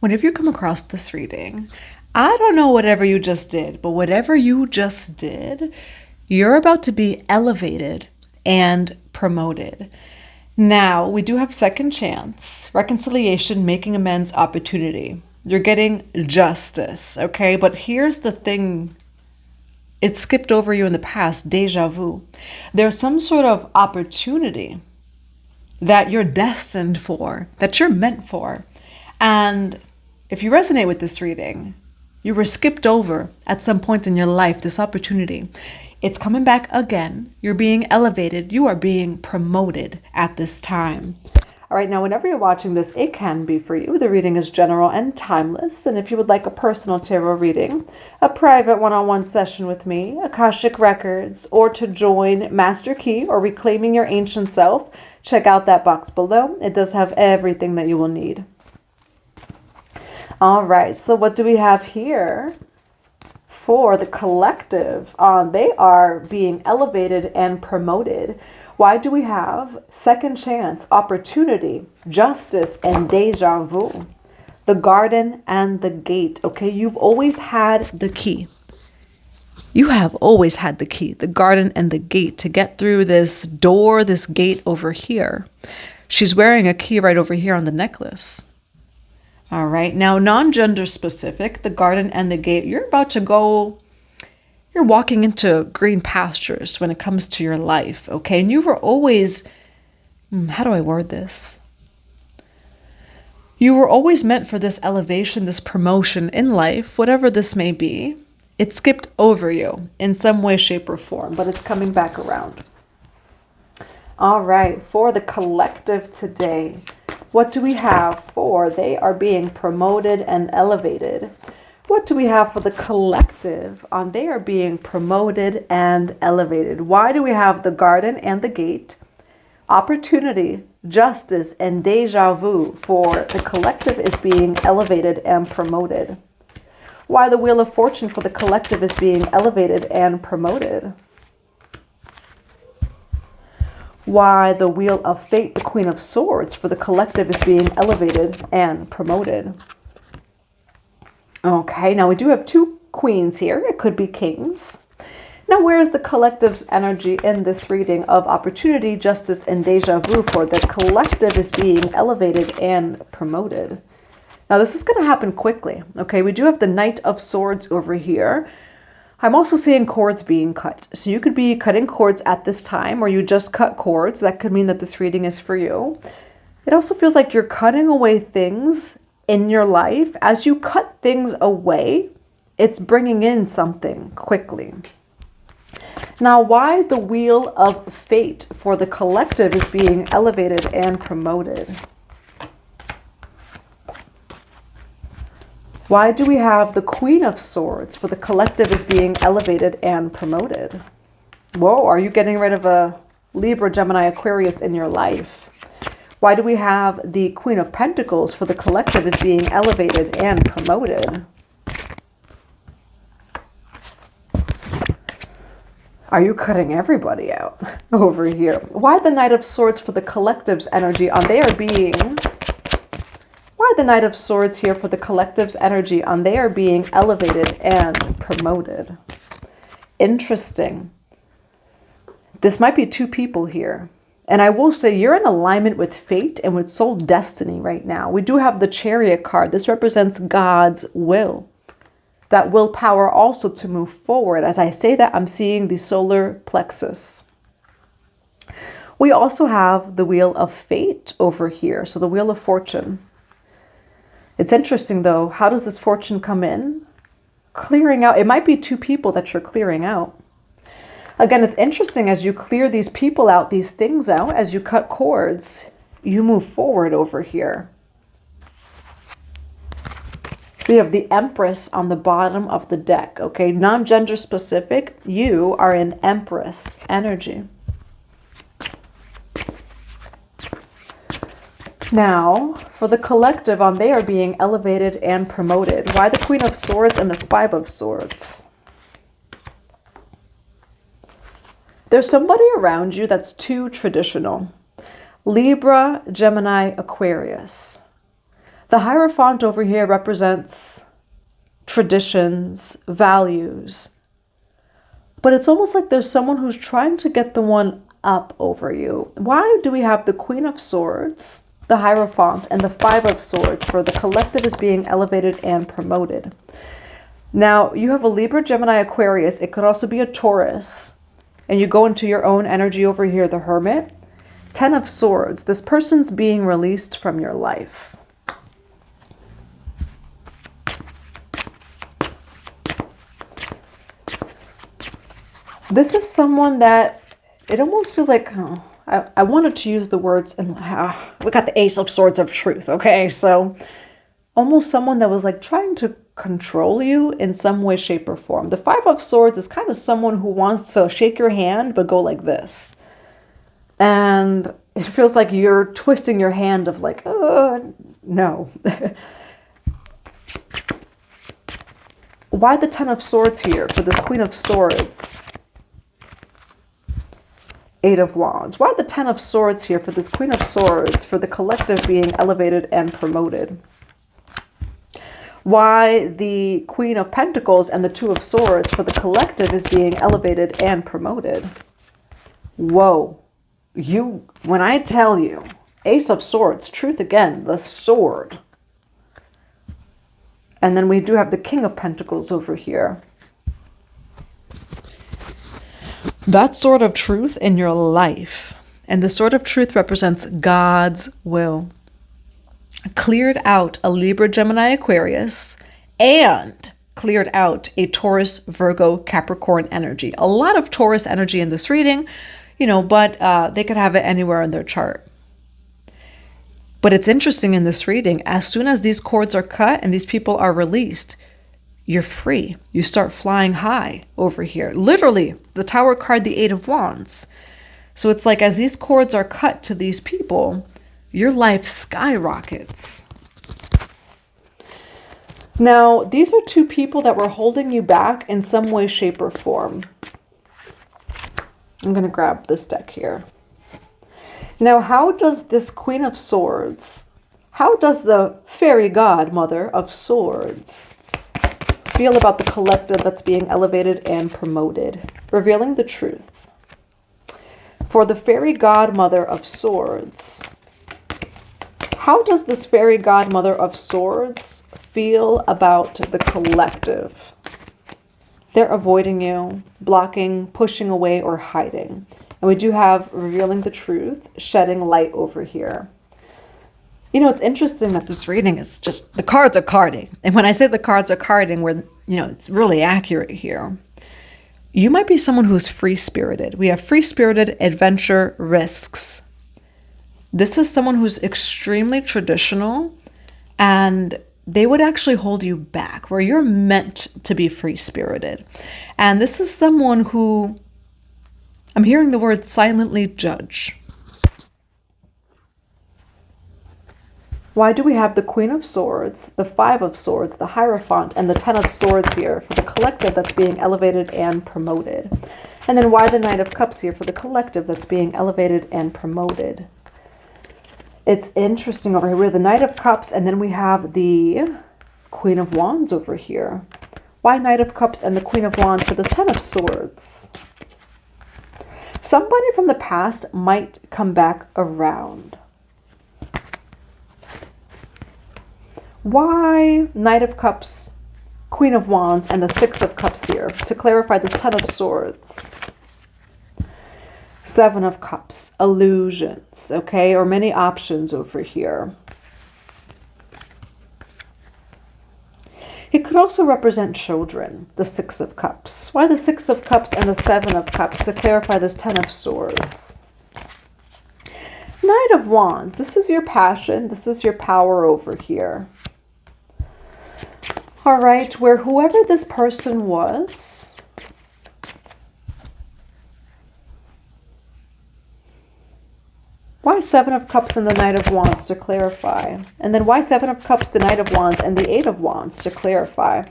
Whenever you come across this reading, I don't know whatever you just did, but whatever you just did, you're about to be elevated and promoted. Now, we do have second chance, reconciliation, making amends, opportunity. You're getting justice, okay? But here's the thing. It skipped over you in the past, deja vu. There's some sort of opportunity that you're destined for, that you're meant for. And if you resonate with this reading, you were skipped over at some point in your life, this opportunity. It's coming back again. You're being elevated. You are being promoted at this time. All right, now whenever you're watching this, it can be for you. The reading is general and timeless. And if you would like a personal tarot reading, a private one-on-one session with me, Akashic Records, or to join Master Key or Reclaiming Your Ancient Self, check out that box below. It does have everything that you will need. All right, so what do we have here for the collective? They are being elevated and promoted. Why do we have second chance, opportunity, justice, and deja vu? The garden and the gate, okay? You've always had the key. You have always had the key, the garden and the gate to get through this door, this gate over here. She's wearing a key right over here on the necklace. All right, now non-gender specific, the garden and the gate, you're about to go. You're walking into green pastures when it comes to your life, okay? And you were always, how do I word this? You were always meant for this elevation, this promotion in life, whatever this may be. It skipped over you in some way, shape, or form, but it's coming back around. All right, for the collective today, what do we have for they are being promoted and elevated? What do we have for the collective on they are being promoted and elevated? Why do we have the garden and the gate, opportunity, justice, and deja vu for the collective is being elevated and promoted? Why the Wheel of Fortune for the collective is being elevated and promoted? Why the Wheel of Fate, the Queen of Swords for the collective is being elevated and promoted? Okay, now we do have two queens here. It could be kings. Now, where is the collective's energy in this reading of opportunity, justice, and deja vu for the collective is being elevated and promoted? Now, this is going to happen quickly. Okay, we do have the Knight of Swords over here. I'm also seeing cords being cut. So you could be cutting cords at this time, or you just cut cords. That could mean that this reading is for you. It also feels like you're cutting away things in your life. As you cut things away, it's bringing in something quickly. Now, why the Wheel of Fate for the collective is being elevated and promoted? Why do we have the Queen of Swords for the collective is being elevated and promoted? Whoa, are you getting rid of a Libra, Gemini, Aquarius in your life? Why do we have the Queen of Pentacles for the collective is being elevated and promoted? Are you cutting everybody out over here? Why the Knight of Swords for the collective's energy on they are being... Why the Knight of Swords here for the collective's energy on they are being elevated and promoted? Interesting. This might be two people here. And I will say you're in alignment with fate and with soul destiny right now. We do have the Chariot card. This represents God's will. That willpower also to move forward. As I say that, I'm seeing the solar plexus. We also have the Wheel of Fate over here. So the Wheel of Fortune. It's interesting though. How does this fortune come in? Clearing out. It might be two people that you're clearing out. Again, it's interesting as you clear these people out, these things out, as you cut cords, you move forward over here. We have the Empress on the bottom of the deck, okay? Non-gender specific, you are in Empress energy. Now, for the collective on they are being elevated and promoted. Why the Queen of Swords and the Five of Swords? There's somebody around you that's too traditional. Libra, Gemini, Aquarius. The Hierophant over here represents traditions, values, but it's almost like there's someone who's trying to get the one up over you. Why do we have the Queen of Swords, the Hierophant, and the Five of Swords? For the collective is being elevated and promoted. Now, you have a Libra, Gemini, Aquarius. It could also be a Taurus. And you go into your own energy over here, the Hermit. Ten of Swords. This person's being released from your life. This is someone that it almost feels like, oh, I wanted to use the words, and we got the Ace of Swords of Truth, okay? So almost someone that was like trying to control you in some way, shape, or form. The Five of Swords is kind of someone who wants to shake your hand, but go like this. And it feels like you're twisting your hand of like, no. Why the Ten of Swords here for this Queen of Swords? Eight of Wands. Why the Ten of Swords here for this Queen of Swords, for the collective being elevated and promoted? Why the Queen of Pentacles and the Two of Swords for the collective is being elevated and promoted? Whoa. When I tell you, Ace of Swords, truth again, the sword. And then we do have the King of Pentacles over here. That sword of truth in your life. And the sword of truth represents God's will. Cleared out a Libra, Gemini, Aquarius, and cleared out a Taurus, Virgo, Capricorn energy. A lot of Taurus energy in this reading, but they could have it anywhere in their chart. But it's interesting in this reading, as soon as these cords are cut and these people are released, you're free. You start flying high over here. Literally, the Tower card, the Eight of Wands. So it's like as these cords are cut to these people, your life skyrockets. Now, these are two people that were holding you back in some way, shape, or form. I'm going to grab this deck here. Now, how does this Queen of Swords, how does the fairy godmother of swords feel about the collective that's being elevated and promoted? Revealing the truth. For the fairy godmother of swords, how does this fairy godmother of swords feel about the collective? They're avoiding you, blocking, pushing away, or hiding. And we do have revealing the truth, shedding light over here. It's interesting that this reading is just, the cards are carding. And when I say the cards are carding, it's really accurate here. You might be someone who's free-spirited. We have free-spirited, adventure, risks. This is someone who's extremely traditional, and they would actually hold you back, where you're meant to be free-spirited. And this is someone who, I'm hearing the word silently judge. Why do we have the Queen of Swords, the Five of Swords, the Hierophant, and the Ten of Swords here for the collective that's being elevated and promoted? And then why the Knight of Cups here for the collective that's being elevated and promoted? It's interesting over here. We have the Knight of Cups, and then we have the Queen of Wands over here. Why Knight of Cups and the Queen of Wands for the Ten of Swords? Somebody from the past might come back around. Why Knight of Cups, Queen of Wands, and the Six of Cups here to clarify this Ten of Swords? Seven of Cups, illusions, okay, or many options over here. It could also represent children, the Six of Cups. Why the Six of Cups and the Seven of Cups to clarify this Ten of Swords? Knight of Wands, this is your passion, this is your power over here. All right, where whoever this person was, why Seven of Cups and the Knight of Wands to clarify? And then why Seven of Cups, the Knight of Wands, and the Eight of Wands to clarify?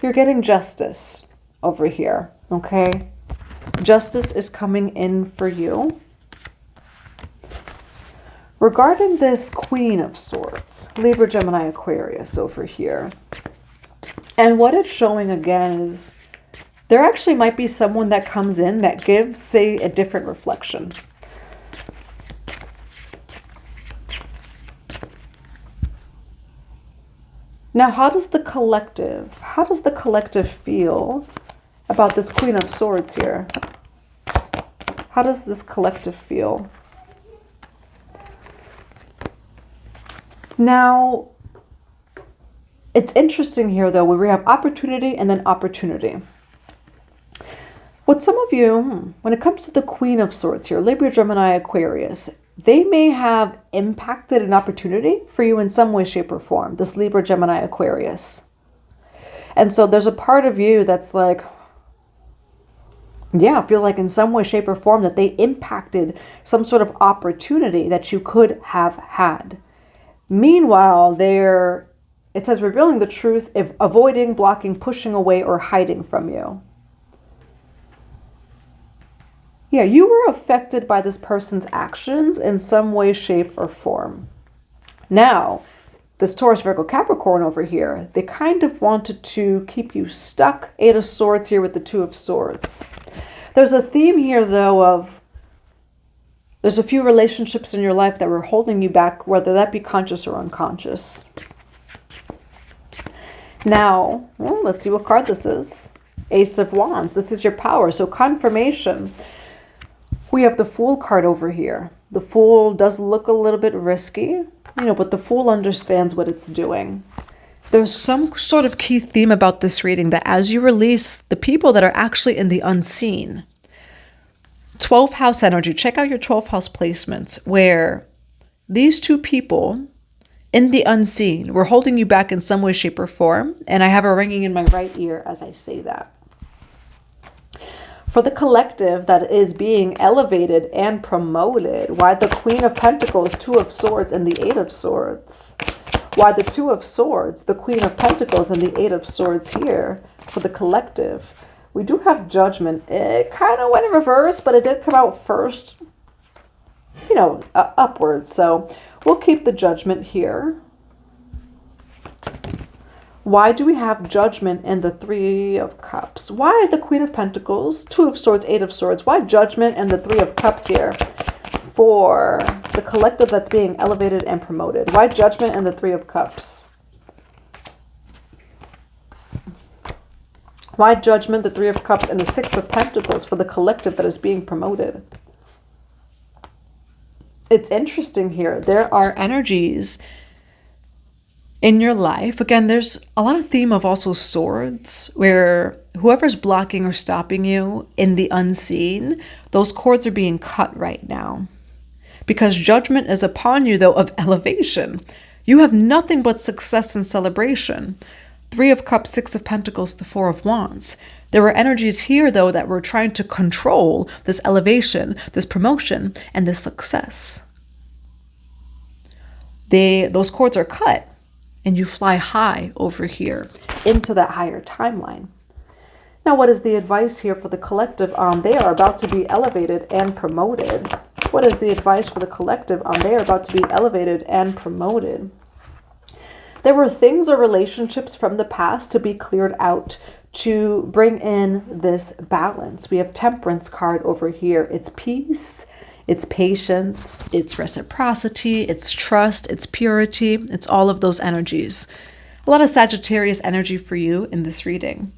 You're getting justice over here, okay? Justice is coming in for you. Regarding this Queen of Swords, Libra, Gemini, Aquarius over here. And what it's showing again is there actually might be someone that comes in that gives, say, a different reflection. Now, how does the collective feel about this Queen of Swords here? How does this collective feel? Now, it's interesting here, though, where we have opportunity and then opportunity. With some of you, when it comes to the Queen of Swords here, Libra, Gemini, Aquarius, they may have impacted an opportunity for you in some way, shape, or form, this Libra, Gemini, Aquarius. And so there's a part of you that's like, yeah, I feel like in some way, shape, or form that they impacted some sort of opportunity that you could have had. Meanwhile, it says revealing the truth, if avoiding, blocking, pushing away, or hiding from you. Yeah, you were affected by this person's actions in some way, shape, or form. Now, this Taurus, Virgo, Capricorn over here, they kind of wanted to keep you stuck. 8 of Swords here with the 2 of Swords. There's a theme here, though, of there's a few relationships in your life that were holding you back, whether that be conscious or unconscious. Now, well, let's see what card this is. Ace of Wands. This is your power. So confirmation. We have the Fool card over here. The Fool does look a little bit risky, but the Fool understands what it's doing. There's some sort of key theme about this reading that as you release the people that are actually in the unseen, 12th house energy, check out your 12th house placements where these two people in the unseen were holding you back in some way, shape, or form. And I have a ringing in my right ear as I say that. For the collective that is being elevated and promoted, why the Queen of Pentacles, 2 of Swords, and the 8 of Swords? Why the 2 of Swords, the Queen of Pentacles, and the 8 of Swords here for the collective? We do have Judgment. It kind of went in reverse, but it did come out first, upwards. So we'll keep the Judgment here. Why do we have Judgment and the 3 of Cups? Why the Queen of Pentacles, 2 of Swords, 8 of Swords? Why Judgment and the 3 of Cups here for the collective that's being elevated and promoted? Why Judgment and the 3 of Cups? Why Judgment, the 3 of Cups, and the 6 of Pentacles for the collective that is being promoted? It's interesting here. There are energies in your life. Again, there's a lot of theme of also swords, where whoever's blocking or stopping you in the unseen, those cords are being cut right now. Because Judgment is upon you, though, of elevation. You have nothing but success and celebration. 3 of Cups, 6 of Pentacles, the 4 of Wands. There were energies here, though, that were trying to control this elevation, this promotion, and this success. Those cords are cut, and you fly high over here into that higher timeline. Now, what is the advice here for the collective? They are about to be elevated and promoted. What is the advice for the collective? They are about to be elevated and promoted. There were things or relationships from the past to be cleared out to bring in this balance. We have Temperance card over here. It's peace, it's patience, it's reciprocity, it's trust, it's purity. It's all of those energies. A lot of Sagittarius energy for you in this reading.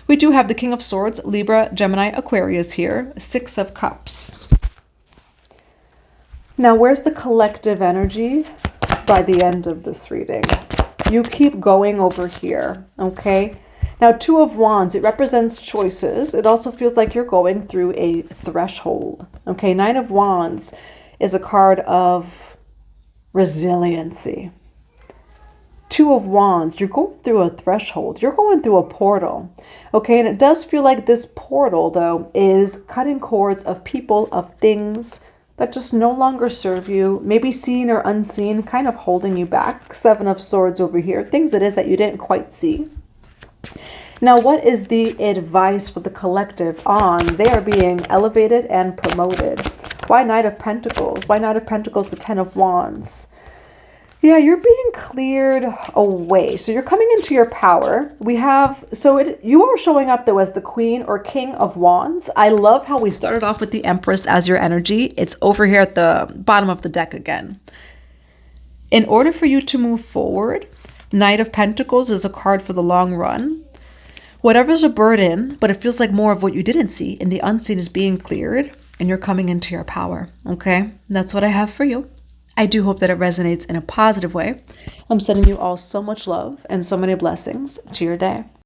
We do have the King of Swords, Libra, Gemini, Aquarius here, 6 of Cups. Now, where's the collective energy by the end of this reading? You keep going over here, okay? Now, 2 of Wands, it represents choices. It also feels like you're going through a threshold, okay? 9 of Wands is a card of resiliency. 2 of Wands, you're going through a threshold. You're going through a portal, okay? And it does feel like this portal, though, is cutting cords of people, of things that just no longer serve you, maybe seen or unseen, kind of holding you back. 7 of Swords over here, things it is that you didn't quite see. Now, what is the advice for the collective on they are being elevated and promoted? Why Knight of Pentacles? Why Knight of Pentacles, the Ten of Wands? Yeah, you're being cleared away. So you're coming into your power. You are showing up though as the Queen or King of Wands. I love how we started off with the Empress as your energy. It's over here at the bottom of the deck again. In order for you to move forward, Knight of Pentacles is a card for the long run. Whatever's a burden, but it feels like more of what you didn't see and the unseen is being cleared and you're coming into your power. Okay, that's what I have for you. I do hope that it resonates in a positive way. I'm sending you all so much love and so many blessings to your day.